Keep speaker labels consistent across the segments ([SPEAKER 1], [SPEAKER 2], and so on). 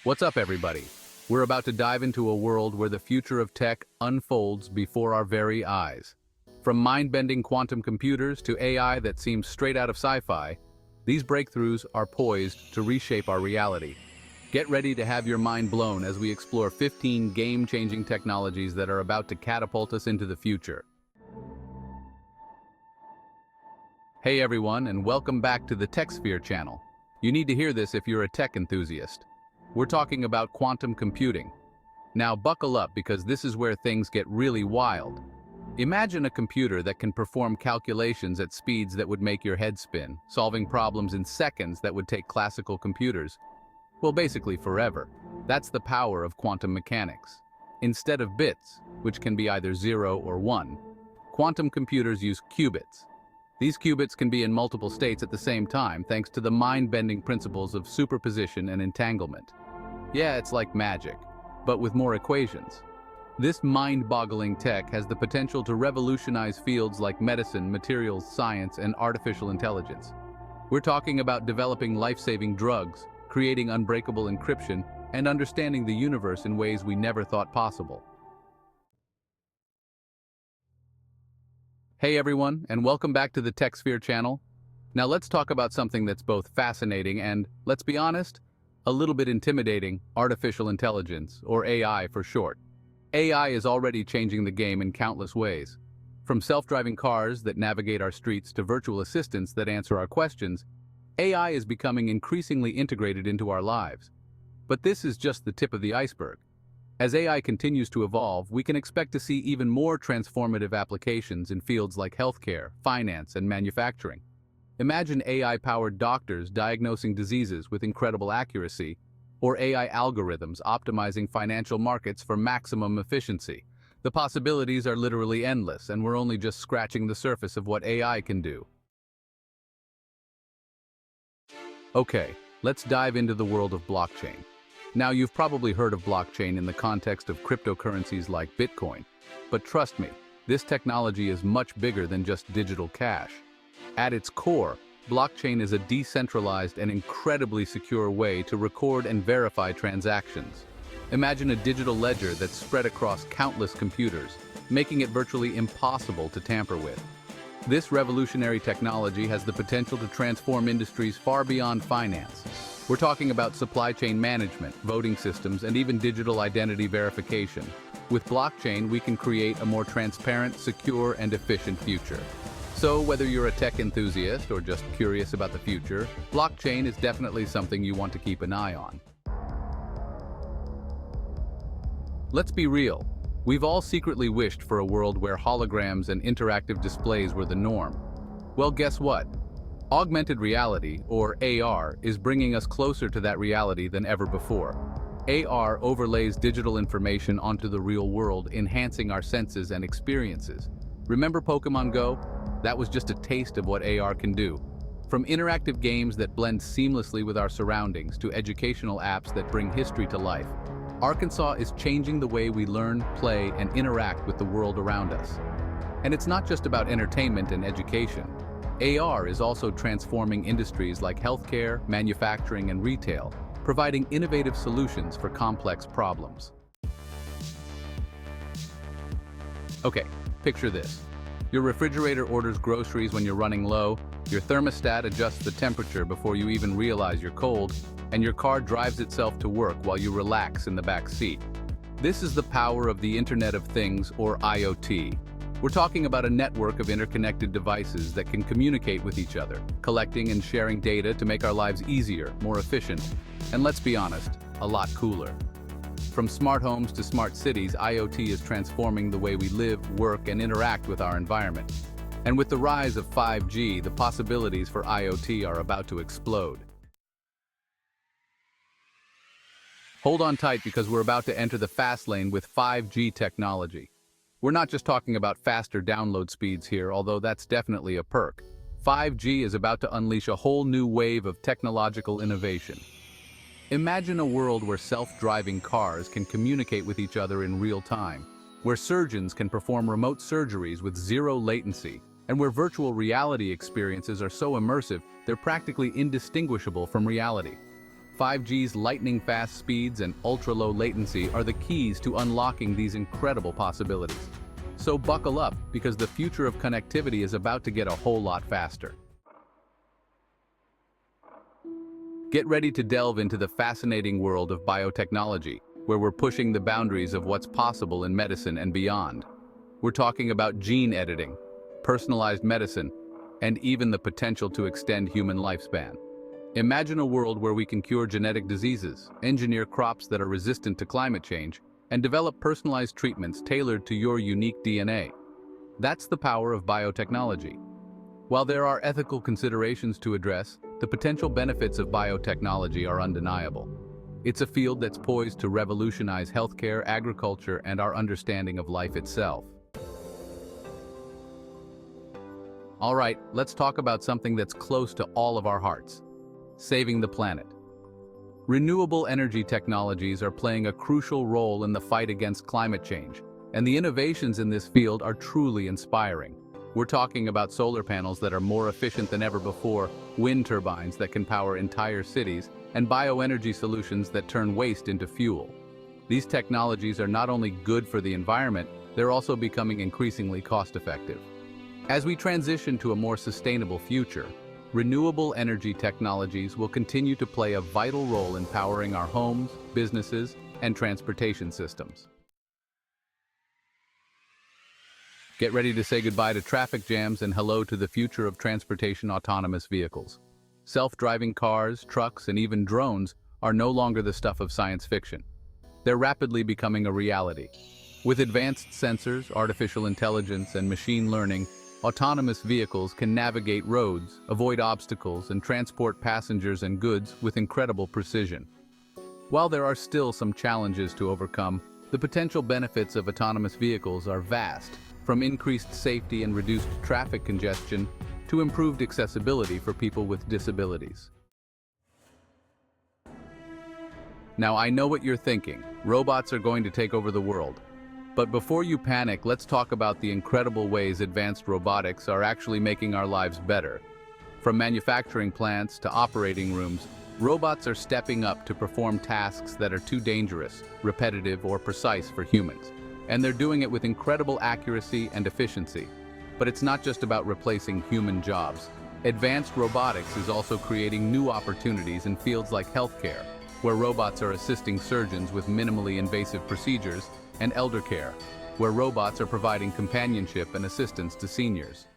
[SPEAKER 1] What's up, everybody? We're about to dive into a world where the future of tech unfolds before our very eyes. From mind-bending quantum computers to AI that seems straight out of sci-fi, these breakthroughs are poised to reshape our reality. Get ready to have your mind blown as we explore 15 game-changing technologies that are about to catapult us into the future. Hey everyone, and welcome back to the TechSphere channel. You need to hear this if you're a tech enthusiast. We're talking about quantum computing. Now buckle up because this is where things get really wild. Imagine a computer that can perform calculations at speeds that would make your head spin, solving problems in seconds that would take classical computers, well, basically forever. That's the power of quantum mechanics. Instead of bits, which can be either 0 or 1, quantum computers use qubits. These qubits can be in multiple states at the same time thanks to the mind-bending principles of superposition and entanglement. Yeah, it's like magic, but with more equations. This mind-boggling tech has the potential to revolutionize fields like medicine, materials science, and artificial intelligence. We're talking about developing life-saving drugs, creating unbreakable encryption, and understanding the universe in ways we never thought possible. Hey everyone, and welcome back to the TechSphere channel. Now let's talk about something that's both fascinating and, let's be honest, a little bit intimidating: artificial intelligence, or AI for short. AI is already changing the game in countless ways. From self-driving cars that navigate our streets to virtual assistants that answer our questions, AI is becoming increasingly integrated into our lives. But this is just the tip of the iceberg. As AI continues to evolve, we can expect to see even more transformative applications in fields like healthcare, finance, and manufacturing. Imagine AI-powered doctors diagnosing diseases with incredible accuracy, or AI algorithms optimizing financial markets for maximum efficiency. The possibilities are literally endless, and we're only just scratching the surface of what AI can do. Okay, let's dive into the world of blockchain. Now, you've probably heard of blockchain in the context of cryptocurrencies like Bitcoin, but trust me, this technology is much bigger than just digital cash. At its core, blockchain is a decentralized and incredibly secure way to record and verify transactions. Imagine a digital ledger that's spread across countless computers, making it virtually impossible to tamper with. This revolutionary technology has the potential to transform industries far beyond finance. We're talking about supply chain management, voting systems, and even digital identity verification. With blockchain, we can create a more transparent, secure, and efficient future. So whether you're a tech enthusiast or just curious about the future, blockchain is definitely something you want to keep an eye on. Let's be real. We've all secretly wished for a world where holograms and interactive displays were the norm. Well, guess what? Augmented reality, or AR, is bringing us closer to that reality than ever before. AR overlays digital information onto the real world, enhancing our senses and experiences. Remember Pokemon Go? That was just a taste of what AR can do. From interactive games that blend seamlessly with our surroundings to educational apps that bring history to life, Arkansas is changing the way we learn, play, and interact with the world around us. And it's not just about entertainment and education. AR is also transforming industries like healthcare, manufacturing, and retail, providing innovative solutions for complex problems. Okay, picture this. Your refrigerator orders groceries when you're running low, your thermostat adjusts the temperature before you even realize you're cold, and your car drives itself to work while you relax in the back seat. This is the power of the Internet of Things, or IoT. We're talking about a network of interconnected devices that can communicate with each other, collecting and sharing data to make our lives easier, more efficient, and let's be honest, a lot cooler. From smart homes to smart cities, IoT is transforming the way we live, work, and interact with our environment. And with the rise of 5G, the possibilities for IoT are about to explode. Hold on tight because we're about to enter the fast lane with 5G technology. We're not just talking about faster download speeds here, although that's definitely a perk. 5G is about to unleash a whole new wave of technological innovation. Imagine a world where self-driving cars can communicate with each other in real time, where surgeons can perform remote surgeries with zero latency, and where virtual reality experiences are so immersive they're practically indistinguishable from reality. 5G's lightning-fast speeds and ultra-low latency are the keys to unlocking these incredible possibilities. So buckle up, because the future of connectivity is about to get a whole lot faster. Get ready to delve into the fascinating world of biotechnology, where we're pushing the boundaries of what's possible in medicine and beyond. We're talking about gene editing, personalized medicine, and even the potential to extend human lifespan. Imagine a world where we can cure genetic diseases, engineer crops that are resistant to climate change, and develop personalized treatments tailored to your unique DNA. That's the power of biotechnology. While there are ethical considerations to address, the potential benefits of biotechnology are undeniable. It's a field that's poised to revolutionize healthcare, agriculture, and our understanding of life itself. All right, let's talk about something that's close to all of our hearts: saving the planet. Renewable energy technologies are playing a crucial role in the fight against climate change, and the innovations in this field are truly inspiring. We're talking about solar panels that are more efficient than ever before, wind turbines that can power entire cities, and bioenergy solutions that turn waste into fuel. These technologies are not only good for the environment, they're also becoming increasingly cost-effective. As we transition to a more sustainable future, renewable energy technologies will continue to play a vital role in powering our homes, businesses, and transportation systems. Get ready to say goodbye to traffic jams and hello to the future of transportation: autonomous vehicles. Self-driving cars, trucks, and even drones are no longer the stuff of science fiction. They're rapidly becoming a reality. With advanced sensors, artificial intelligence, and machine learning, autonomous vehicles can navigate roads, avoid obstacles, and transport passengers and goods with incredible precision. While there are still some challenges to overcome, the potential benefits of autonomous vehicles are vast, from increased safety and reduced traffic congestion to improved accessibility for people with disabilities. Now, I know what you're thinking: robots are going to take over the world. But before you panic, let's talk about the incredible ways advanced robotics are actually making our lives better. From manufacturing plants to operating rooms, robots are stepping up to perform tasks that are too dangerous, repetitive, or precise for humans. And they're doing it with incredible accuracy and efficiency. But it's not just about replacing human jobs. Advanced robotics is also creating new opportunities in fields like healthcare, where robots are assisting surgeons with minimally invasive procedures, and elder care, where robots are providing companionship and assistance to seniors.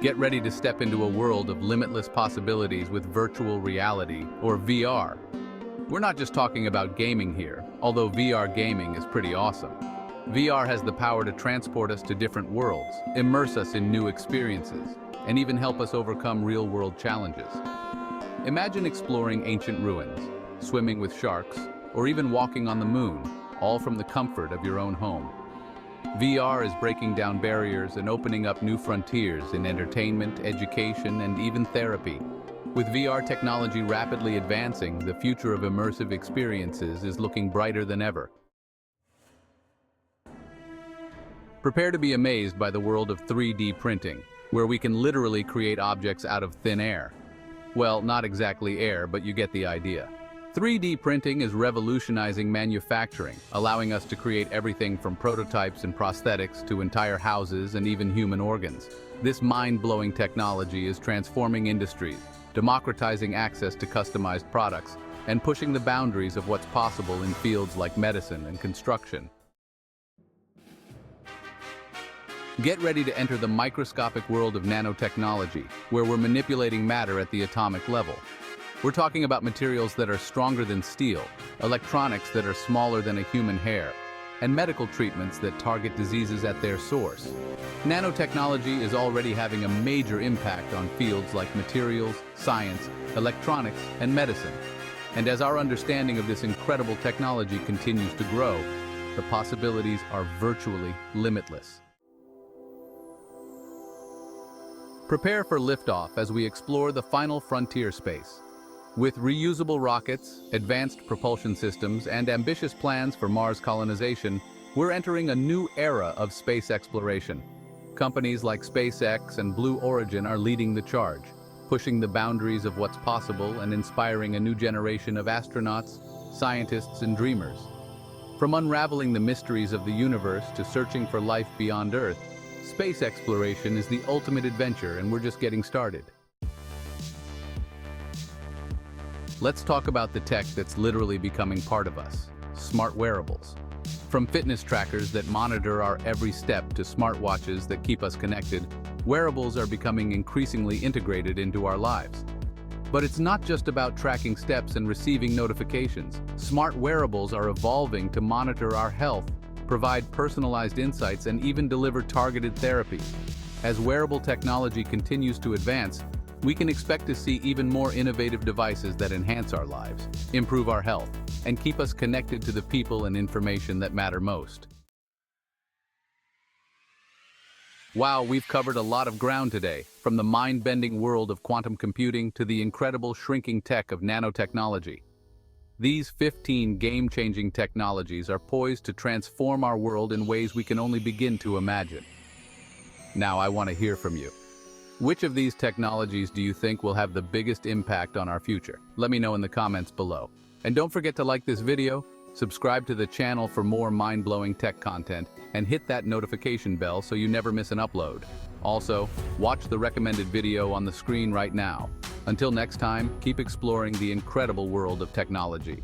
[SPEAKER 1] Get ready to step into a world of limitless possibilities with virtual reality, or VR. We're not just talking about gaming here, although VR gaming is pretty awesome. VR has the power to transport us to different worlds, immerse us in new experiences, and even help us overcome real-world challenges. Imagine exploring ancient ruins, swimming with sharks, or even walking on the moon, all from the comfort of your own home. VR is breaking down barriers and opening up new frontiers in entertainment, education, and even therapy. With VR technology rapidly advancing, the future of immersive experiences is looking brighter than ever. Prepare to be amazed by the world of 3D printing, where we can literally create objects out of thin air. Well, not exactly air, but you get the idea. 3D printing is revolutionizing manufacturing, allowing us to create everything from prototypes and prosthetics to entire houses and even human organs. This mind-blowing technology is transforming industries, democratizing access to customized products, and pushing the boundaries of what's possible in fields like medicine and construction. Get ready to enter the microscopic world of nanotechnology, where we're manipulating matter at the atomic level. We're talking about materials that are stronger than steel, electronics that are smaller than a human hair, and medical treatments that target diseases at their source. Nanotechnology is already having a major impact on fields like materials, science, electronics, and medicine. And as our understanding of this incredible technology continues to grow, the possibilities are virtually limitless. Prepare for liftoff as we explore the final frontier space. With reusable rockets, advanced propulsion systems, and ambitious plans for Mars colonization, we're entering a new era of space exploration. Companies like SpaceX and Blue Origin are leading the charge. pushing the boundaries of what's possible and inspiring a new generation of astronauts, scientists, and dreamers. From unraveling the mysteries of the universe to searching for life beyond Earth, space exploration is the ultimate adventure, and we're just getting started. Let's talk about the tech that's literally becoming part of us: smart wearables. From fitness trackers that monitor our every step to smartwatches that keep us connected, wearables are becoming increasingly integrated into our lives. But it's not just about tracking steps and receiving notifications. Smart wearables are evolving to monitor our health, provide personalized insights, and even deliver targeted therapy. As wearable technology continues to advance, we can expect to see even more innovative devices that enhance our lives, improve our health, and keep us connected to the people and information that matter most. Wow, we've covered a lot of ground today, from the mind-bending world of quantum computing to the incredible shrinking tech of nanotechnology. These 15 game-changing technologies are poised to transform our world in ways we can only begin to imagine. Now, I want to hear from you. Which of these technologies do you think will have the biggest impact on our future? Let me know in the comments below. And don't forget to like this video, subscribe to the channel for more mind-blowing tech content, and hit that notification bell so you never miss an upload. Also, watch the recommended video on the screen right now. Until next time, keep exploring the incredible world of technology.